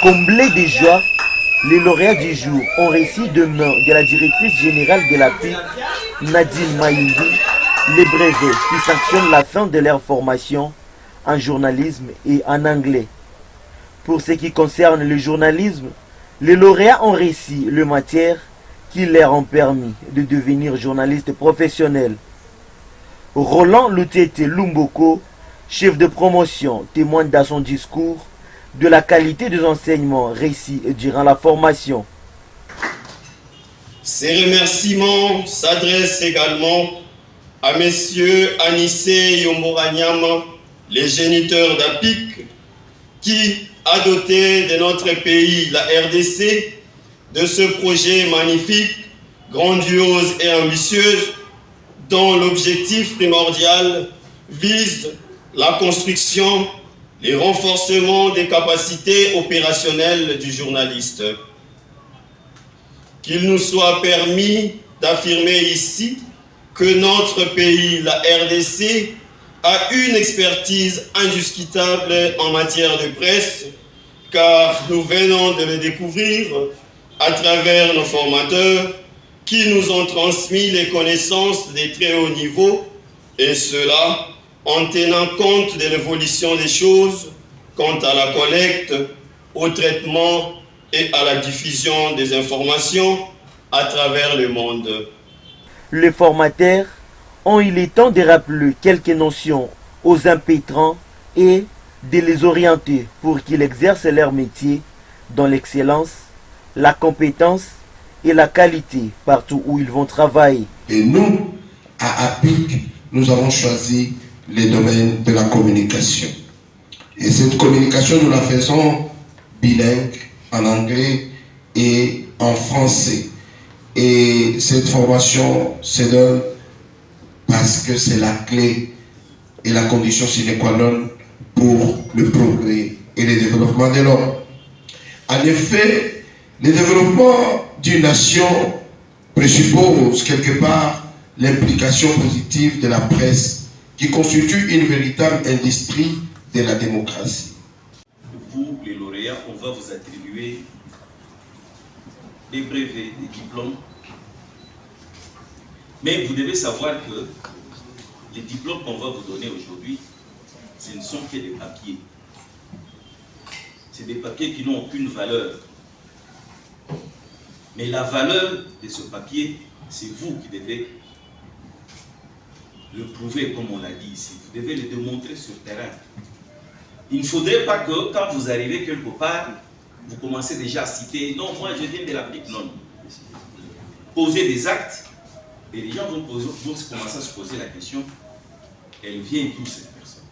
Comblés de joie, les lauréats du jour ont reçu de main de la directrice générale de la PIC, Nadine Mayindi, les brevets qui sanctionnent la fin de leur formation en journalisme et en anglais. Pour ce qui concerne le journalisme, les lauréats ont reçu le matière qui leur ont permis de devenir journalistes professionnels. Roland Lutete Lumboko, chef de promotion, témoigne dans son discours de la qualité des enseignements réussis durant la formation. Ces remerciements s'adressent également à messieurs Anissé Yomboranyama, les géniteurs d'APIC, qui a doté de notre pays, la RDC, de ce projet magnifique, grandiose et ambitieux, dont l'objectif primordial vise la construction, le renforcement des capacités opérationnelles du journaliste. Qu'il nous soit permis d'affirmer ici que notre pays, la RDC, a une expertise indiscutable en matière de presse, car nous venons de le découvrir à travers nos formateurs qui nous ont transmis les connaissances de très haut niveau, et cela en tenant compte de l'évolution des choses quant à la collecte, au traitement et à la diffusion des informations à travers le monde. Les formateurs ont eu le temps de rappeler quelques notions aux impétrants et de les orienter pour qu'ils exercent leur métier dans l'excellence, la compétence et la qualité partout où ils vont travailler. Et nous, à APIC, nous avons choisi les domaines de la communication. Et cette communication, nous la faisons bilingue, en anglais et en français. Et cette formation se donne parce que c'est la clé et la condition sine qua non pour le progrès et le développement de l'homme. En effet, le développement d'une nation présuppose quelque part l'implication positive de la presse qui constitue une véritable industrie de la démocratie. Vous, les lauréats, on va vous attribuer des brevets, des diplômes. Mais vous devez savoir que les diplômes qu'on va vous donner aujourd'hui, ce ne sont que des papiers. C'est des papiers qui n'ont aucune valeur. Mais la valeur de ce papier, c'est vous qui devez le prouver, comme on l'a dit ici. Vous devez le démontrer sur le terrain. Il ne faudrait pas que, quand vous arrivez quelque part, vous commencez déjà à citer « Non, moi je viens de la PIC ». Non. Posez des actes, et les gens vont commencer à se poser la question « Elle vient d'où cette personne ?»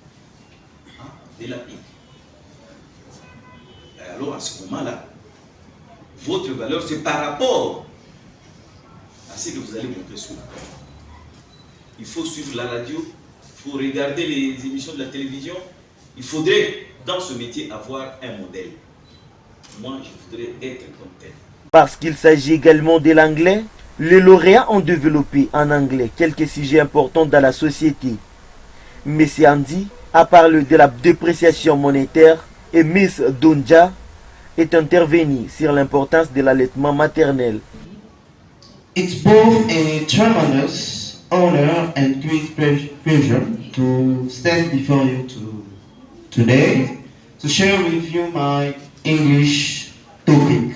De la PIC. Et alors à ce moment-là, votre valeur, c'est par rapport à ce que vous allez montrer sur la terre. Il faut suivre la radio, il faut regarder les émissions de la télévision. Il faudrait, dans ce métier, avoir un modèle. Moi, je voudrais être comme tel. Parce qu'il s'agit également de l'anglais, les lauréats ont développé en anglais quelques sujets importants dans la société. Messi Andy a parlé de la dépréciation monétaire et Miss Donja est intervenue sur l'importance de l'allaitement maternel. It's both a tremendous honor and great pleasure to stand before you today to share with you my English topic.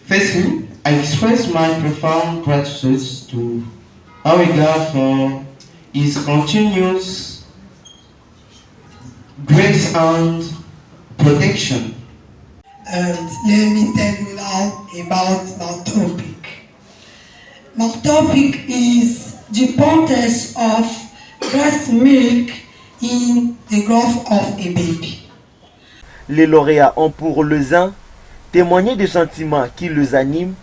Firstly, I express my profound gratitude to our God for His continuous grace and protection. And let me tell you now about my topic. My topic is the importance of breast milk in the growth of a baby. Les lauréats ont pour les uns témoigné des sentiments qui les animent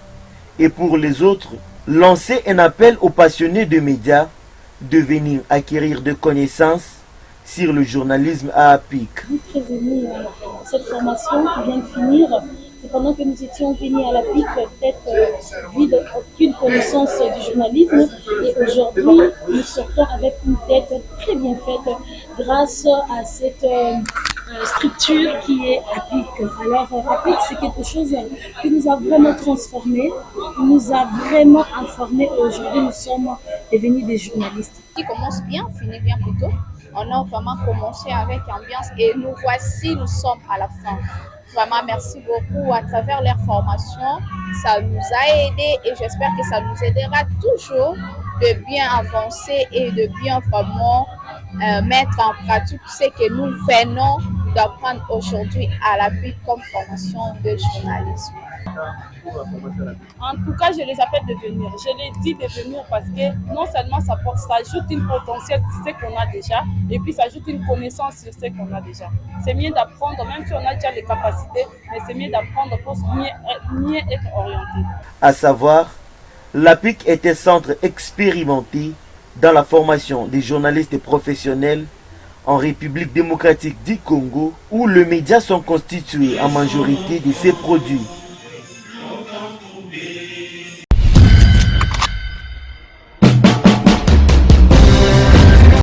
et pour les autres lancé un appel aux passionnés de médias de venir acquérir des connaissances sur le journalisme à APIC. Très aimé cette formation qui vient de finir. C'est pendant que nous étions venus à l'APIC, peut-être vide aucune connaissance du journalisme. Et aujourd'hui, nous sortons avec une tête très bien faite grâce à structure qui est APIC. Alors APIC, c'est quelque chose qui nous a vraiment transformés, qui nous a vraiment informés. Aujourd'hui, nous sommes devenus des journalistes. Qui commence bien, finit bien plutôt. On a vraiment commencé avec ambiance et nous voici, nous sommes à la fin. Vraiment, merci beaucoup. À travers leur formation, ça nous a aidés et j'espère que ça nous aidera toujours de bien avancer et de bien vraiment mettre en pratique ce que nous venons d'apprendre aujourd'hui à l'APIC comme formation de journalisme. En tout cas, je les appelle de venir. Je les dis de venir parce que non seulement ça ajoute une potentiel sur ce qu'on a déjà, et puis ça ajoute une connaissance sur ce qu'on a déjà. C'est mieux d'apprendre, même si on a déjà les capacités, mais c'est mieux d'apprendre pour mieux être orienté. À savoir, l'APIC est un centre expérimenté dans la formation des journalistes professionnels en République démocratique du Congo, où les médias sont constitués en majorité de ces produits